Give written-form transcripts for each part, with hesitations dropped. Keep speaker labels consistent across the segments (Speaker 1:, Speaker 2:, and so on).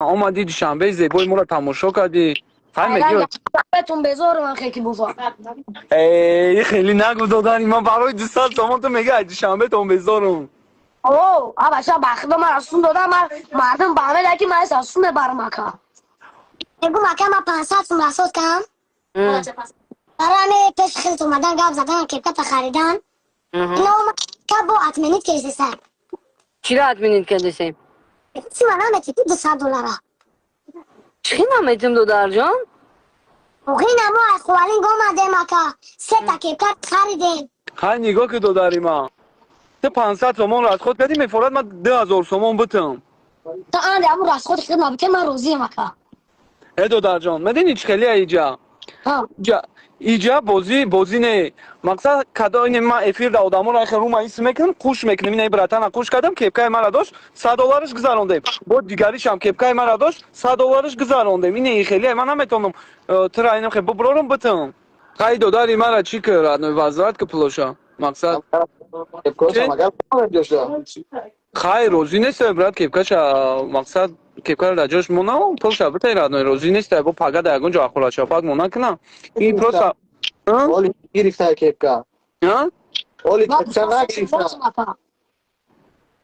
Speaker 1: اومدی دوشنبه زیبای ما رو تماشا کردی. خیلی
Speaker 2: الان
Speaker 1: میگی
Speaker 2: بهتون بذارم خیلی بزرگ.
Speaker 1: ای خیلی نگو دادنی من برای 200 تومان تو میگه دوشنبه تو بذارم.
Speaker 2: اوه آبشا بخدا من رسون دادم من مردم به همه لکی من رسون برم اکا.
Speaker 3: بگو مکه ما 500 سوم رسول کم برای همه پیش خیلی اومدن گاب زدن کپکت خریدن اینا اومد کپ با اتمنیت کشیده سر
Speaker 4: چی را ادمینید کردیسیم؟
Speaker 3: چی من همه چی $200
Speaker 4: چی نمیتیم دو جان؟
Speaker 3: اوخی نمو از خوالین گم مکه 3 تا کپکت خریدیم
Speaker 1: خیلی نگاه که داداری ما تو 500 تومان رو از خود کردی میفورد من 2000 تومان بتم.
Speaker 2: تا آن دیگه راست خود خیلی نبکه من روزی اکا.
Speaker 1: ای دادر جان مدین هیچ خیلی ایجا
Speaker 2: ها
Speaker 1: ایجا بازی نه مقصد کدا این ما افیر دا آدمو را خرو ما اسم میکنم خوش میکنم این براتن خوش کردم کپکای مرا داشت $100 گذروندم بود دیگریش هم کپکای مرا داشت $100 گذروندم این خیلی من نمیتونم ترا اینم خب برام بتم خیلی داداری مرا چی کرد وزارت که پلوشا مقصد خیر روزی نیست برات کپکاش مقصد کپکار راجوش مونا پلوشا بتیراد روزی نیست با پاگا داگون جو اخولا چاپاد مونا کنم این پروسا
Speaker 5: Oli girifta kepka.
Speaker 1: ها
Speaker 5: Oli
Speaker 2: من
Speaker 5: kepka na girifta.
Speaker 2: اکا.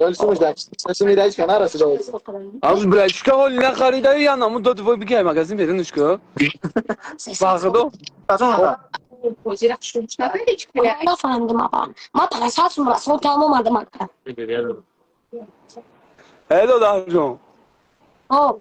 Speaker 5: Oli sumuş da. Sesimi de hiç kenara sıcak.
Speaker 1: از برشکه حالی نخریده یا نمون داد وای بگه مگزین بیرونش که باقدو
Speaker 2: نفهمیدم اکا. ما 500 سوم رسول کم اومدم اکا.
Speaker 1: هلو دار جون
Speaker 2: اوه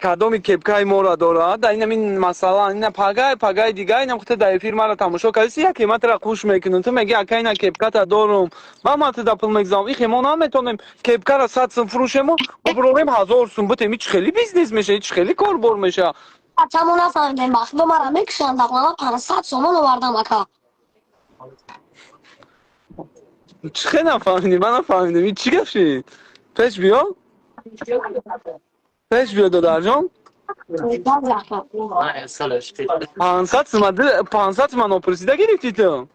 Speaker 1: کدومی کپکای ما را دارد در این مثلا این پاگای دیگه اینم خود در فیلم را تماشا کردی یا قیمت را خوش میکنن تو میگی اگه اینا کپکات دارم ما مت دپل میگذام این ما نمیتونیم کپکا را 100 سوم فروشیم و بریم 1000 سوم بتیم هیچ خیلی بیزنس میشه هیچ خیلی کاربر میشه
Speaker 2: بچه‌مو نفهمیدم بخدا مرا میکشن دقیقا 500 تومان آوردم اکا.
Speaker 1: چه خیلی نفهمیدی من نفهمیدم این چی گفتی پیش بیا دادر جان 500 تومن پرسیده گرفتی تو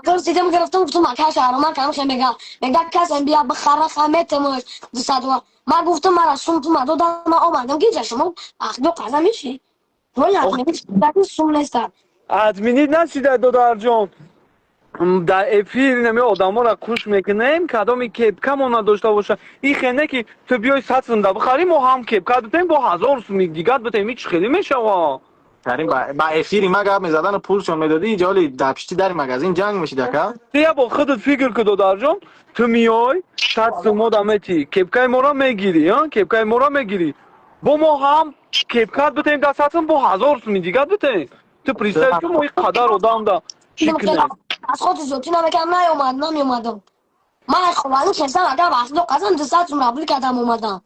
Speaker 2: پرسیدم گرفتم گفتم اکا شهرمان کم خیلی میگه کسی بیا بخره خمیتمش 200 من گفتم مرا سوم تو مدو دادم من آمدم گیجه شما بخدا قضا میشی ولی نمیشه سوم نیستم
Speaker 1: ادمینی نشیده دادر جان در افیر نمی آدم ها را خوش میکنیم کدامی کپکا ما نداشته باشه این خیلی که تو بیای 100 سوم ده بخری ما هم کپکا بتیم با 1000 سوم دیگه بتیم هیچ خیلی میشه وا
Speaker 5: Karim ba efiri ma gab میزدن و پولشون میدادی جالی دپشتی در مغازین جنگ میشی دکا
Speaker 1: تو با خودت فکر که دادر جان تو میای 100 سوم دامتی کپکای ما را میگیری ها کپکای ما را میگیری با ما هم کپکا بتیم در 100 سوم با 1000 سوم دیگه بتیم تو پریسل تو ما این قدر آدم ده چی کنه
Speaker 2: از خود زوتی نمیکنم نمیومدم من خوانی کسان اگر بخدا قضا 200 تومن قبول کردم اومدم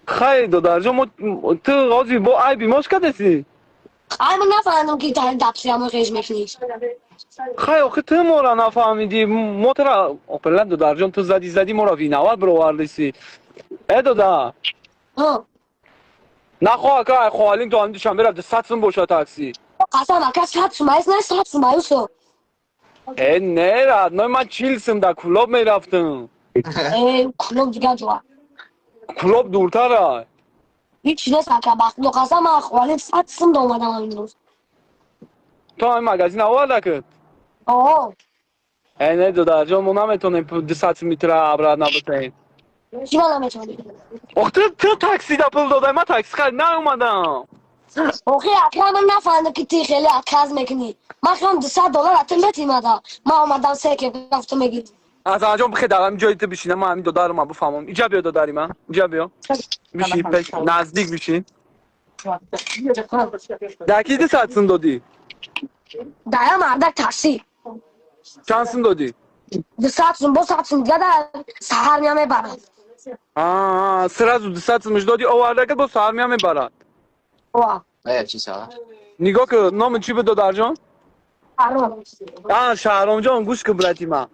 Speaker 1: خیلی دادر جان تو غازی با عیبی ماش کدسی
Speaker 2: من نفهمیدم که تا دپسی همو خیش میکنی
Speaker 1: خیلی آخه تو ما را نفهمیدی ما تو را اپلا دادر جان تو زدی ما را وینوال برو وردیسی ای دادر
Speaker 2: ها
Speaker 1: نخواه که خوالین تو هم دوشنبه رفته 100 سوم باشه تاکسی
Speaker 2: قسم اکا 100 تومایز نه 100 تومایوسو
Speaker 1: ای نه راد من 40 سوم در کلوب میرفتم
Speaker 2: کلوب دیگه جوا
Speaker 1: کلوب دورتره
Speaker 2: هیچ نیست اکا بخدا قسم من خوانی 100 تومن دا اومدم همین روز
Speaker 1: تو هم مگزین اول نکرد
Speaker 2: اوه
Speaker 1: ای نه دادر جان ما نمیتونیم 200 متر عبرت نبتیم
Speaker 2: چی من نمیتونی
Speaker 1: آخه تو تاکسی دا پول داده من تاکسی خرید نیومدم
Speaker 2: اوخی اکا من نفهمیدم که تی خیلی اکاز میکنی من خیلی $200 اتم بهت مادا ما اومدم سه که گفتم میگی
Speaker 1: از آنجا بخی دارم جایی تو بشینم من همین دادر ما بفهمم اینجا بیا دادری من اینجا بیا بشین پیش نزدیک بشین دکی 200 سوم دادی
Speaker 2: دایم اردک تاکسی
Speaker 1: چند سوم دادی
Speaker 2: 200 تومن با 100 تومن دیگه در سهر میام برات
Speaker 1: سرازو 200 سومش دادی آورده که با سهر میام میبرد
Speaker 2: واه
Speaker 5: چی ساعت
Speaker 1: نگاه که نام چی بود دادر جان
Speaker 2: آره
Speaker 1: شهرام جان گوش که برتی من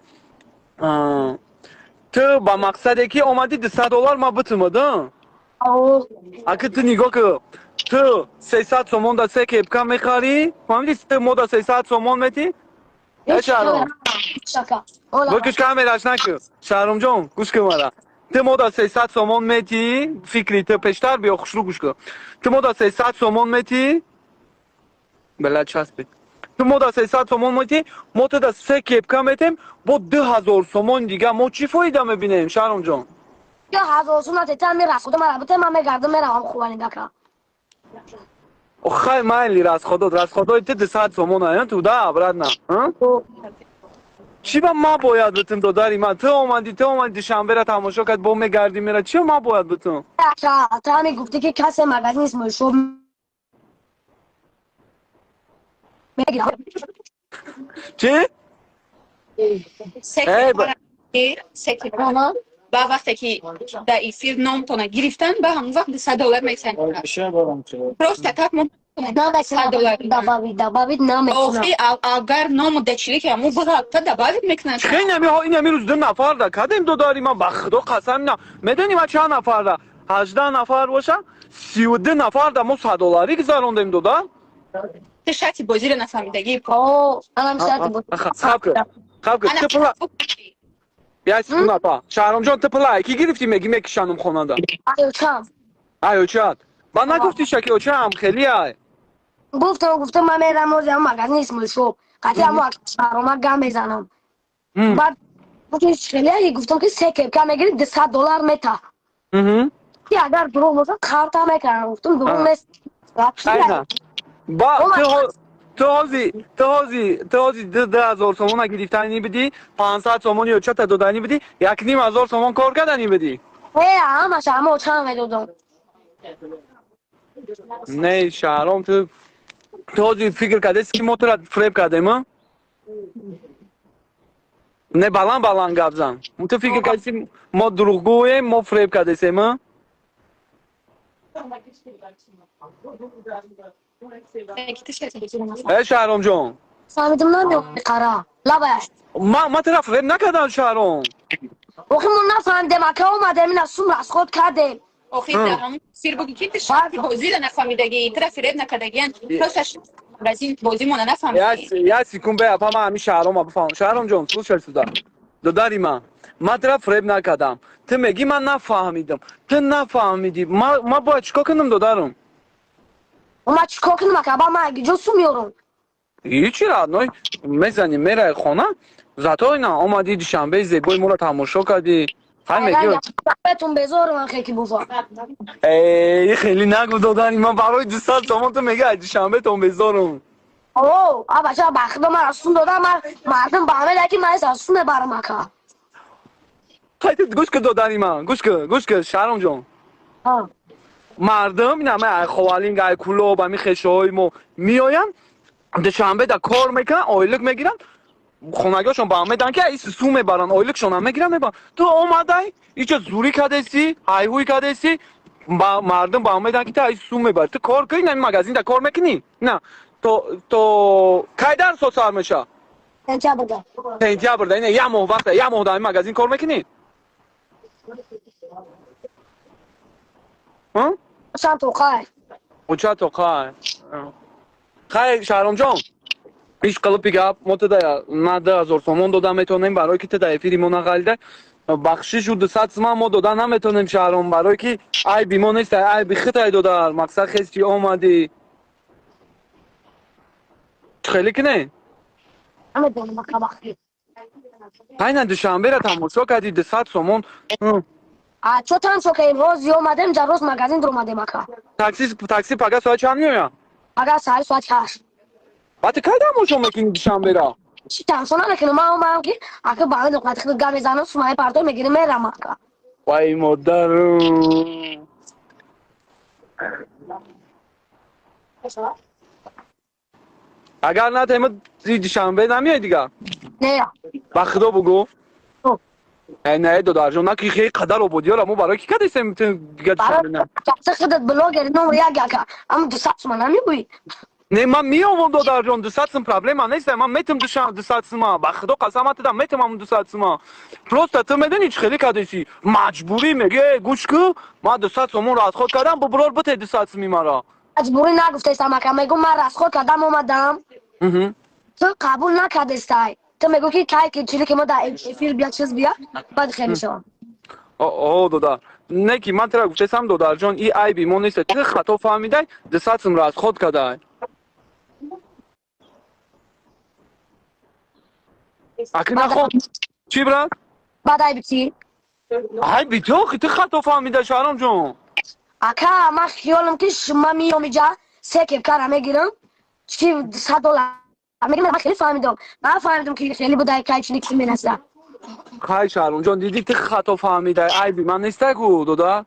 Speaker 1: تو با مقصد که اومدی $200 ما بتمدن
Speaker 2: اوه
Speaker 1: اگه تو نگاه که تو 300 تومان دا سه کپکا میخری فهمیدی تو ما دا 300 تومان میتی ای شهرام
Speaker 2: شکا اولا
Speaker 1: بکش کامیراش نکن شهرام جان گوش که مرا تو مودا 300 سومون میتی فکری تو پیشتر بیا خوشلو گوش کن تو مودا 300 سومون میتی بلد چسبید تو مودا 300 سومون میتی ما تو دا 3 کپکا میتیم با 2000 سومون دیگه ما چی فایده میبینیم شهرام جان
Speaker 2: یا هزار سومن تیتر میره خودم مربوطه من میگردم میرم خوبانی دکا
Speaker 1: خیلی مایلی راست خدا تو 200 سومون هست تو دا برات نه چی با ما باید بتیم داداری من تو اومدی شنبه را تماشا کرد با میگردی میره چی ما باید بتیم
Speaker 2: تا همین گفته که کسی مگزین اسم شو میگیرم
Speaker 1: چی؟
Speaker 6: با وقتی که در افیر نامتونه گرفتن به همون وقت $100 میسن پروسته تک
Speaker 2: دبابید نمیتونم
Speaker 6: اگر نام دچیری که همون بزرگ تا دبابید میکنن
Speaker 1: خیلی این روز 2 نفر ده کدیم داداری من بخدا قسم نه میدونی ما چند نفر ده 18 نفر باشه 32 نفر ده ما $100 گذروندیم دادا
Speaker 6: تو شرطی بازی رو نفهمیدگی
Speaker 2: اوه منم شرط بود
Speaker 1: خب تپلا بیا سکون اپا شهرام جان تپلا کی گرفتی میگی میکشانم خونه ده ایو چات با نگفتی شکی چم خیلی ای
Speaker 2: گفتم من میرم موزه مگزین اسم شو قطعا ما شهرام گم میزنم بعد خیلی گفتم که 3 کپکا میگیری $200 میتا اگر دروغ باشه کارتا میکنم گفتم دروغ نیست
Speaker 1: اینا با تو هازی 10,000 سومون گرفتنی بدی 500 سومون یا چه تا دادنی بدی 1,500 سومون کار کردنی بدی
Speaker 2: همش همه چند میدادم
Speaker 1: نه شهرام تو هازی فکر کرده که ما تو را فریب کردیم نه بلند گپ زن تو فکر کردی ما دروغگویم ما فریب کردیم ای شهرام جان
Speaker 2: فهمیدم نمیدونم قرار لباش
Speaker 1: ما طرف فریب نکردم شهرام
Speaker 2: اوخی من نفهمیدم اکا اومده من از سوم از خود کردیم
Speaker 6: آخی در همون سیر بگی که شرطی بازی رو نفهمیدگی طرف فریب نکردگی پروسش رزین بازی مونه نفهمیدگی
Speaker 1: یا سیکون به اپا من همین شهرام بفهم شهرام جان سوز شد داداری من طرف فریب نکردم تو میگی من نفهمیدم تو نفهمیدی ما باید چیکار کنم دادارم
Speaker 2: ما چیکار کنم اکا با من اگه جسو میارم
Speaker 1: هیچی را نوی میزنیم میره خونه زتای نه آمدی دوشنبه زیبای ما رو تماشا کردی خیلی میگی
Speaker 2: بهتون بذارم خیلی بوفا
Speaker 1: ای خیلی نگو داداری من برای 200 تومان تو میگه دوشنبه تون بذارم
Speaker 2: اوه بچه بخدا من رسون دادم من مردم با همه لکی من رسون برم اکا
Speaker 1: خیلی گوش که داداری من گوش که شهرام جان مردم این همه خوالین گای کلو با می خشای مو میاین دوشنبه دا کار میکنن آیلک میگیرن خونگیشون با همه دن که ایس سو میبرن آیلکشون هم میگیرن میبرن تو اومدی ایچه زوری کدیسی هایهوی کدیسی مردم با همه دن که تا ایس سو میبر تو کار کنی نمی مگزین دا کار میکنی نه تو کی درس سر میشه تنتیا برده اینه یه ماه وقته یه ماه دا این مگزین کار میکنی ها؟
Speaker 2: چند توقعه
Speaker 1: و چه توقعه خیلی شهرام جان ایش قلب بگم ما تو دا نه 10,000 تومان دادم میتونیم برای که تو دا افیری ما نقلیده بخشش و 200 تومان ما دادن نمیتونیم شهرام برای که ای بیما نیست ای بخیت ای دادر مقصد خیلی آمدی خیلی که نه
Speaker 2: همه دونم اکا بخیر
Speaker 1: این دوشنبه را تماشا کردی 200 تومان
Speaker 2: چو تنسو که امروز اومدم جروز مگزین در اومدم اکا
Speaker 1: تاکسی پگه ساعت چند میاد
Speaker 2: اگر ساعت 8
Speaker 1: بعد کی تماشا میکنی دوشنبه را
Speaker 2: چی تنسو نکنم من اومدم که اکا باید نقاط خیلی گم میزنم سومای پرتو میگیرم میرم اکا
Speaker 1: وای مادرم اگر نه تیمت دوشنبه نمیای دیگه
Speaker 2: نه
Speaker 1: با خدا بگو نه دادر جان نه که خیلی قدر آبادی ها مو برای کی کدیسیم دیگه دوشنبه نه
Speaker 2: چه خودت بلوگر نمره یک اکا اما 200 تومن نمیگویی
Speaker 1: نه من میام دادر جان 200 تومن پرابلم نیست من میتونم 200 تومن با خدا قسمت دادم میتونم 200 تومن پروست تو میدونی چه خیلی کدیسی مجبوری میگه گوش کو ما 200 تومن راحت خود کردم با برار بده 200 تومن مرا
Speaker 2: مجبوری نگفته استم اکا میگم من راست خود کردم اومدم تو قبول نکرده استای تو میگو که چیزی که ما در افیر بیا چیز بیا بعد خیلی شما
Speaker 1: о дода не ки ман тра гуфтесам додарҷон и айби мо нест ти хато фаҳмидай дисатимро аз ход кадай аки нахо чӣ брат
Speaker 2: بعد ای بیتی
Speaker 1: айби то ти хато фаҳмидай шаҳромҷон
Speaker 2: اکا من خیالم که شما میام اینجا سه کپکر میگیرم چی $100 میگم من خیلی فهمیدم من فهمیدم که خیلی بودای که چی نیکسی مینسته
Speaker 1: хай шаҳромҷон дидӣ ти хато фаҳмидай айби ман нестагу дода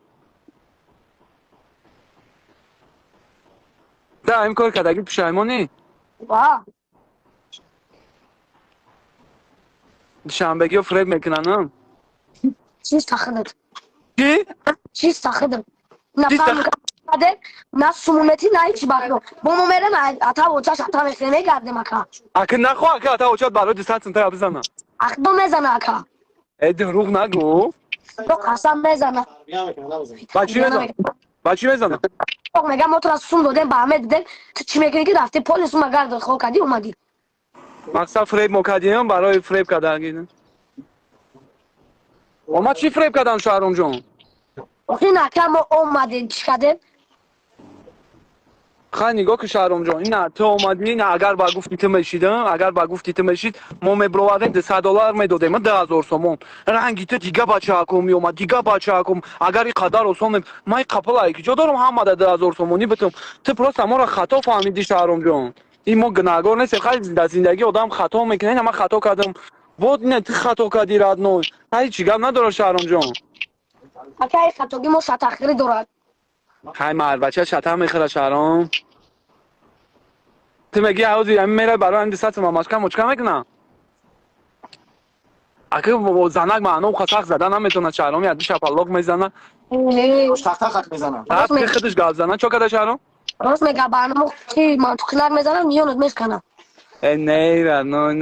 Speaker 1: да ин кор кардагӣ пушаймонӣ
Speaker 2: وا
Speaker 1: душанбегиҳо фреб мекунанам
Speaker 2: چی استخدم
Speaker 1: чӣ
Speaker 2: چی استخدم نه
Speaker 1: چی
Speaker 2: فهم کرده نه سمونتی نه هیچی باقی با ما میرم اتا وچاش اتا میخواه میگردیم اکا
Speaker 1: аки нахо ака ата очат барои дисатим тая бизана
Speaker 2: اخدو میزنه اکا
Speaker 1: дурӯғ нагӯ
Speaker 2: تو قسم میزنه
Speaker 1: ба чӣ мезанам ба чӣ мезанам
Speaker 2: میگم ما تو را سوم دادیم با همه دیدیم تو چی میکنی که رفتی پلیس اومد گرد خواه کردی اومدی
Speaker 1: мақсад фреб мо кардем барои фреб кардагӣ ома чӣ фреб кардам шаҳромҷон
Speaker 2: این اکا ما اومدیم چی کردیم
Speaker 1: хай нигоҳ ки шаҳромҷон ина ту омадӣ ина агар ба гуфти ту мешидам агар ба гуфти ту мешид мо мебировардем $200 медодем 10,000 сомон ранги ту дига бачаакум меомад дига бачаакум агар и қадар осон ман қапалае ки ҷо дорам ҳамада 10,000 сомонӣ битум ту просто моро хато фаҳмидӣ шаҳромҷон ин мо гунаҳгор нестем хай дар зиндагӣ одам хато мекунад ина ман хато кардам вот ина ту хато кардӣ радной ҳай чӣ гап надорад шаҳромҷон
Speaker 2: اکا این خطاگی ما شتاخیری دارد
Speaker 1: ҳай марбача шатар мехӯрад шаҳром ту мегӣ ҳаузи ҳамин меравӣ барои ҳамин дисатима мочка мекунам ака занак маъно хасақ зада наметавонад шаҳром яди шапаллоқ мезанад
Speaker 5: тахтахак мезанам
Speaker 1: ки худаш гап занад чо када шаҳром
Speaker 2: راست میگه برنامه چی منطقی‌تر میزنم میونت میشکنم
Speaker 1: не радной